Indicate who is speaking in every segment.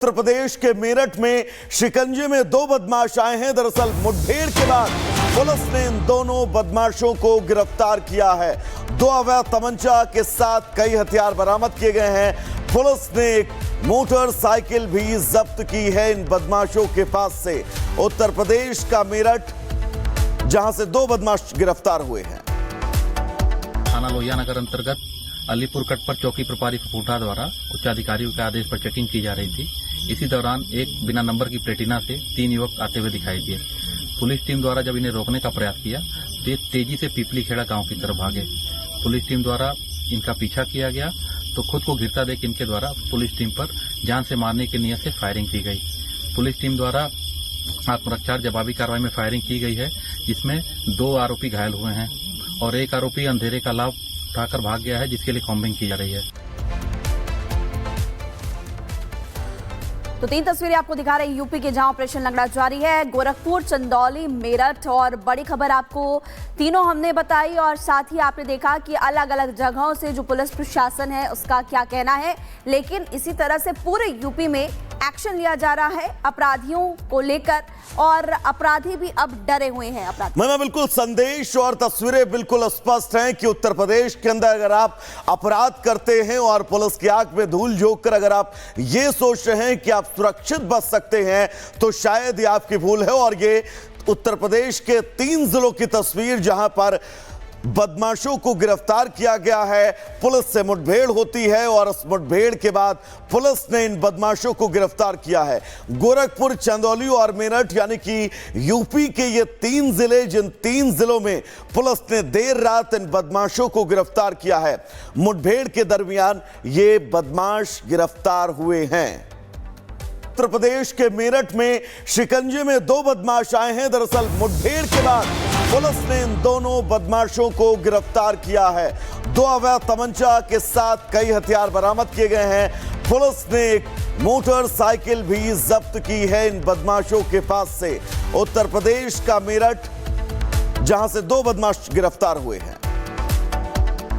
Speaker 1: उत्तर प्रदेश के मेरठ में शिकंजे में दो बदमाश आए हैं। दरअसल मुठभेड़ के बाद पुलिस ने इन दोनों बदमाशों को गिरफ्तार किया है। दो अवैध तमंचा के साथ कई हथियार बरामद किए गए हैं। पुलिस ने एक मोटरसाइकिल भी जब्त की है इन बदमाशों के पास से। उत्तर प्रदेश का मेरठ, जहां से दो बदमाश गिरफ्तार हुए हैं।
Speaker 2: थाना लोहिया नगर अंतर्गत अलीपुर कट पर चौकी प्रभारी फफूटा द्वारा उच्चाधिकारियों के आदेश पर चेकिंग की जा रही थी। इसी दौरान एक बिना नंबर की प्लेटिना से 3 युवक आते हुए दिखाई दिए। पुलिस टीम द्वारा जब इन्हें रोकने का प्रयास किया तो ये तेजी से पीपली खेड़ा गांव की तरफ भागे। पुलिस टीम द्वारा इनका पीछा किया गया तो खुद को गिरता देख इनके द्वारा पुलिस टीम पर जान से मारने की नियत से फायरिंग की गई। पुलिस टीम द्वारा आत्मरक्षा जवाबी कार्रवाई में फायरिंग की गई है, जिसमें 2 आरोपी घायल हुए हैं और एक आरोपी अंधेरे का लाभ उठाकर भाग गया है, जिसके लिए कॉम्बिंग की जा रही है।
Speaker 3: तो 3 तस्वीरें आपको दिखा रहे हैं यूपी के, जहां ऑपरेशन लंगड़ा जारी है। गोरखपुर, चंदौली, मेरठ और बड़ी खबर आपको तीनों हमने बताई और साथ ही आपने देखा कि अलग अलग जगहों से जो पुलिस प्रशासन है उसका क्या कहना है। लेकिन इसी तरह से पूरे यूपी में एक्शन लिया जा रहा है अपराधियों को लेकर और अपराधी भी अब डरे हुए हैं। अपराधी
Speaker 1: मैं बिल्कुल संदेश और तस्वीरें बिल्कुल स्पष्ट हैं कि उत्तर प्रदेश के अंदर अगर आप अपराध करते हैं और पुलिस की आंख में धूल झोंक कर अगर आप ये सोच रहे हैं कि आप सुरक्षित बच सकते हैं तो शायद ये आपकी भूल है। और ये उत्तर प्रदेश के 3 जिलों की तस्वीर, जहां पर बदमाशों को गिरफ्तार किया गया है। पुलिस से मुठभेड़ होती है और उस मुठभेड़ के बाद पुलिस ने इन बदमाशों को गिरफ्तार किया है। गोरखपुर, चंदौली और मेरठ यानी कि यूपी के ये 3 जिले, जिन 3 जिलों में पुलिस ने देर रात इन बदमाशों को गिरफ्तार किया है। मुठभेड़ के दरमियान ये बदमाश गिरफ्तार हुए हैं। उत्तर प्रदेश के मेरठ में शिकंजे में 2 बदमाश आए हैं। दरअसल मुठभेड़ के बाद पुलिस ने इन दोनों बदमाशों को गिरफ्तार किया है। 2 अवैध तमंचा के साथ कई हथियार बरामद किए गए हैं। पुलिस ने एक मोटरसाइकिल भी जब्त की है इन बदमाशों के पास से। उत्तर प्रदेश का मेरठ, जहां से 2 बदमाश गिरफ्तार हुए हैं।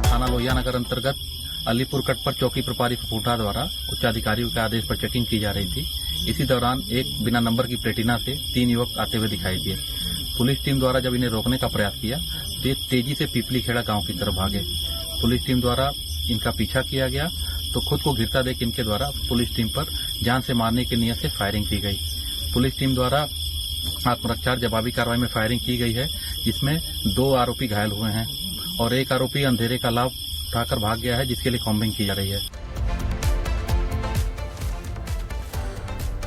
Speaker 2: थाना लोहिया नगर अंतर्गत अलीपुर कट पर चौकी प्रभारी फफूटा द्वारा उच्चाधिकारियों के आदेश पर चेकिंग की जा रही थी। इसी दौरान एक बिना नंबर की प्लेटिना से 3 युवक आते हुए दिखाई दिए। पुलिस टीम द्वारा जब इन्हें रोकने का प्रयास किया तो ये तेजी से पीपली खेड़ा गांव की तरफ भागे। पुलिस टीम द्वारा इनका पीछा किया गया तो खुद को गिरता देख इनके द्वारा पुलिस टीम पर जान से मारने की नियत से फायरिंग की गई। पुलिस टीम द्वारा आत्मरक्षा जवाबी कार्रवाई में फायरिंग की गई है, जिसमें 2 आरोपी घायल हुए हैं और एक आरोपी अंधेरे का लाभ उठाकर भाग गया है, जिसके लिए कॉम्बिंग की जा रही है।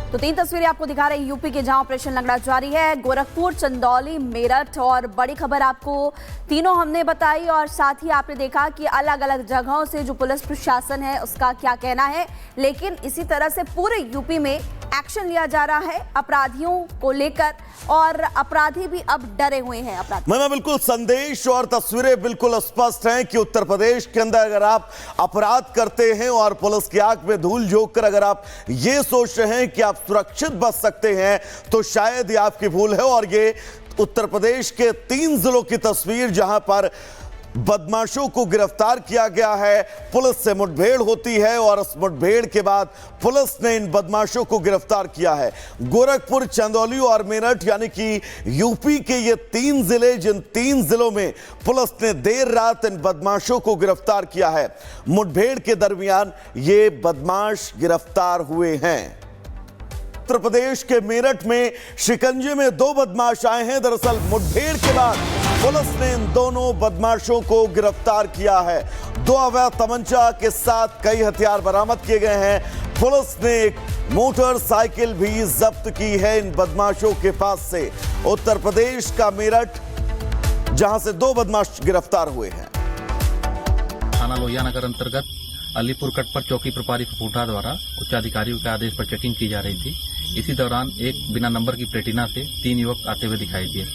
Speaker 3: तो 3 तस्वीरें आपको दिखा रहे हैं यूपी के, जहां ऑपरेशन लंगड़ा जारी है। गोरखपुर, चंदौली, मेरठ और बड़ी खबर आपको तीनों हमने बताई और साथ ही आपने देखा कि अलग अलग जगहों से जो पुलिस प्रशासन है उसका क्या कहना है। लेकिन इसी तरह से पूरे यूपी में एक्शन लिया जा रहा है अपराधियों को लेकर और अपराधी भी अब डरे हुए हैं। अपराधी
Speaker 1: मैं बिल्कुल संदेश और तस्वीरें बिल्कुल स्पष्ट हैं कि उत्तर प्रदेश के अंदर अगर आप अपराध करते हैं और पुलिस की आंख में धूल झोंक कर अगर आप ये सोच रहे हैं कि आप सुरक्षित बच सकते हैं तो शायद ये आपकी भूल है। और ये उत्तर प्रदेश के 3 जिलों की तस्वीर, जहां पर बदमाशों को गिरफ्तार किया गया है। पुलिस से मुठभेड़ होती है और उस मुठभेड़ के बाद पुलिस ने इन बदमाशों को गिरफ्तार किया है। गोरखपुर, चंदौली और मेरठ यानी कि यूपी के ये 3 जिले, जिन 3 जिलों में पुलिस ने देर रात इन बदमाशों को गिरफ्तार किया है। मुठभेड़ के दरमियान ये बदमाश गिरफ्तार हुए हैं। उत्तर प्रदेश के मेरठ में शिकंजे में 2 बदमाश आए हैं। दरअसल मुठभेड़ के बाद पुलिस ने इन दोनों बदमाशों को गिरफ्तार किया है। 2 अवैध तमंचा के साथ कई हथियार बरामद किए गए हैं। पुलिस ने एक मोटरसाइकिल भी जब्त की है इन बदमाशों के पास से। उत्तर प्रदेश का मेरठ, जहां से 2 बदमाश गिरफ्तार हुए हैं।
Speaker 2: थाना लोहिया नगर अंतर्गत अलीपुर कट पर चौकी प्रभारी फफूटा द्वारा उच्चाधिकारियों के आदेश पर चेकिंग की जा रही थी। इसी दौरान एक बिना नंबर की प्लेटिना से 3 युवक आते हुए दिखाई दिए।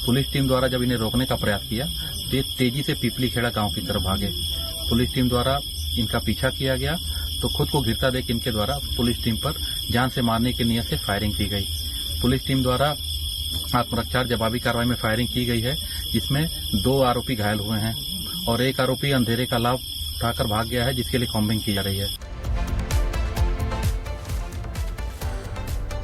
Speaker 2: पुलिस टीम द्वारा जब इन्हें रोकने का प्रयास किया तो ये तेजी से पीपली खेड़ा गांव की तरफ भागे। पुलिस टीम द्वारा इनका पीछा किया गया तो खुद को गिरता देख इनके द्वारा पुलिस टीम पर जान से मारने की नियत से फायरिंग की गई। पुलिस टीम द्वारा आत्मरक्षा जवाबी कार्रवाई में फायरिंग की गई है, जिसमें 2 आरोपी घायल हुए हैं और एक आरोपी अंधेरे का लाभ उठाकर भाग गया है, जिसके लिए कॉम्बिंग की जा रही है।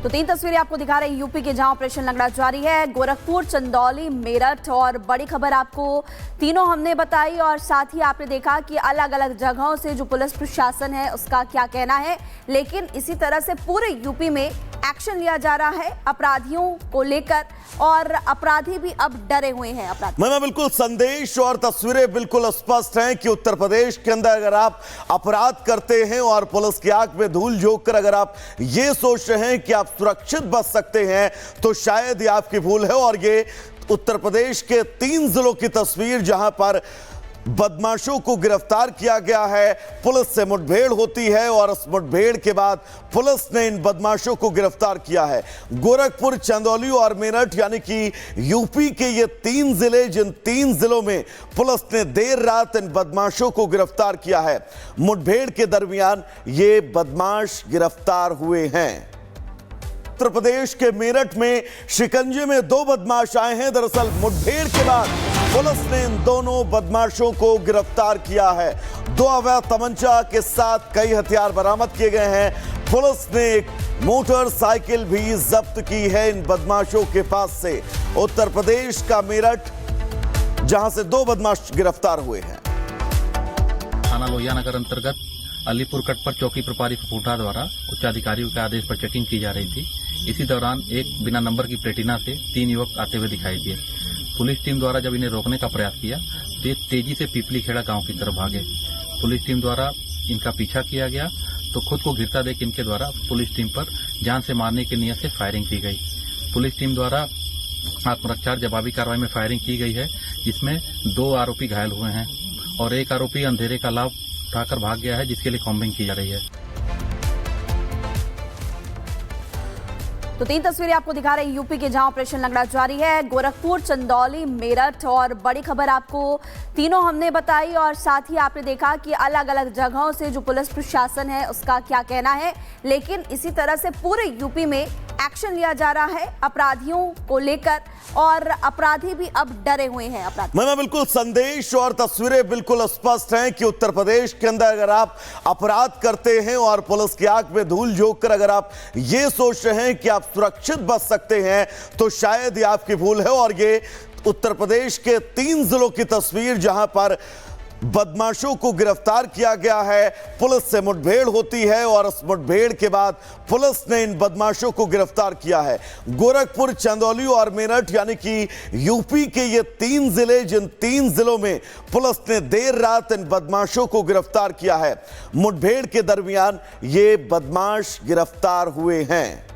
Speaker 3: तो तीन तस्वीरें आपको दिखा रहे हैं यूपी के, जहां ऑपरेशन लंगड़ा जारी है। गोरखपुर, चंदौली, मेरठ और बड़ी खबर आपको तीनों हमने बताई और साथ ही आपने देखा कि अलग अलग जगहों से जो पुलिस प्रशासन है उसका क्या कहना है। लेकिन इसी तरह से पूरे यूपी में एक्शन लिया जा रहा है अपराधियों को लेकर और अपराधी भी अब डरे हुए हैं।
Speaker 1: मैं बिल्कुल संदेश और तस्वीरें बिल्कुल स्पष्ट हैं कि उत्तर प्रदेश के अंदर अगर आप अपराध करते हैं और पुलिस की आंख में धूल झोंक कर अगर आप ये सोच रहे हैं कि आप सुरक्षित बच सकते हैं तो शायद ये आपकी भूल है। और ये उत्तर प्रदेश के 3 जिलों की तस्वीर जहां पर बदमाशों को गिरफ्तार किया गया है, पुलिस से मुठभेड़ होती है और उस मुठभेड़ के बाद पुलिस ने इन बदमाशों को गिरफ्तार किया है। गोरखपुर, चंदौली और मेरठ यानी कि यूपी के ये 3 जिले, जिन 3 जिलों में पुलिस ने देर रात इन बदमाशों को गिरफ्तार किया है। मुठभेड़ के दरमियान ये बदमाश गिरफ्तार हुए हैं। उत्तर प्रदेश के मेरठ में शिकंजे में 2 बदमाश आए हैं। दरअसल मुठभेड़ के बाद पुलिस ने इन दोनों बदमाशों को गिरफ्तार किया है। 2 अवैध तमंचा के साथ कई हथियार बरामद किए गए हैं। पुलिस ने एक मोटरसाइकिल भी जब्त की है इन बदमाशों के पास से। उत्तर प्रदेश का मेरठ, जहां से 2 बदमाश गिरफ्तार हुए हैं।
Speaker 2: थाना लोहिया नगर अंतर्गत अलीपुर कट पर चौकी प्रभारी फफूटा द्वारा उच्चाधिकारियों के आदेश पर चेकिंग की जा रही थी। इसी दौरान एक बिना नंबर की प्लेटिना से 3 युवक आते हुए दिखाई दिए। पुलिस टीम द्वारा जब इन्हें रोकने का प्रयास किया तो ये तेजी से पीपली खेड़ा गांव की तरफ भागे। पुलिस टीम द्वारा इनका पीछा किया गया तो खुद को गिरता देख इनके द्वारा पुलिस टीम पर जान से मारने की नियत से फायरिंग की गई। पुलिस टीम द्वारा आत्मरक्षा जवाबी कार्रवाई में फायरिंग की गई है, जिसमें 2 आरोपी घायल हुए हैं और एक आरोपी अंधेरे का लाभ उठाकर भाग गया है, जिसके लिए कॉम्बिंग की जा रही है।
Speaker 3: तो 3 तस्वीरें आपको दिखा रहे हैं यूपी के, जहां ऑपरेशन लंगड़ा जारी है। गोरखपुर, चंदौली, मेरठ और बड़ी खबर आपको तीनों हमने बताई और साथ ही आपने देखा कि अलग अलग जगहों से जो पुलिस प्रशासन है उसका क्या कहना है। लेकिन इसी तरह से पूरे यूपी में एक्शन लिया जा रहा है अपराधियों को लेकर और अपराधी भी अब डरे हुए हैं।
Speaker 1: मैं बिल्कुल संदेश और तस्वीरें बिल्कुल स्पष्ट हैं कि उत्तर प्रदेश के अंदर अगर आप अपराध करते हैं और पुलिस की आंख में धूल झोंक कर अगर आप ये सोच रहे हैं कि आप सुरक्षित बच सकते हैं तो शायद ये आपकी भूल है। और ये उत्तर प्रदेश के 3 जिलों की तस्वीर जहां पर बदमाशों को गिरफ्तार किया गया है, पुलिस से मुठभेड़ होती है और उस मुठभेड़ के बाद पुलिस ने इन बदमाशों को गिरफ्तार किया है। गोरखपुर, चंदौली और मेरठ यानी कि यूपी के ये 3 जिले, जिन 3 जिलों में पुलिस ने देर रात इन बदमाशों को गिरफ्तार किया है। मुठभेड़ के दरमियान ये बदमाश गिरफ्तार हुए हैं।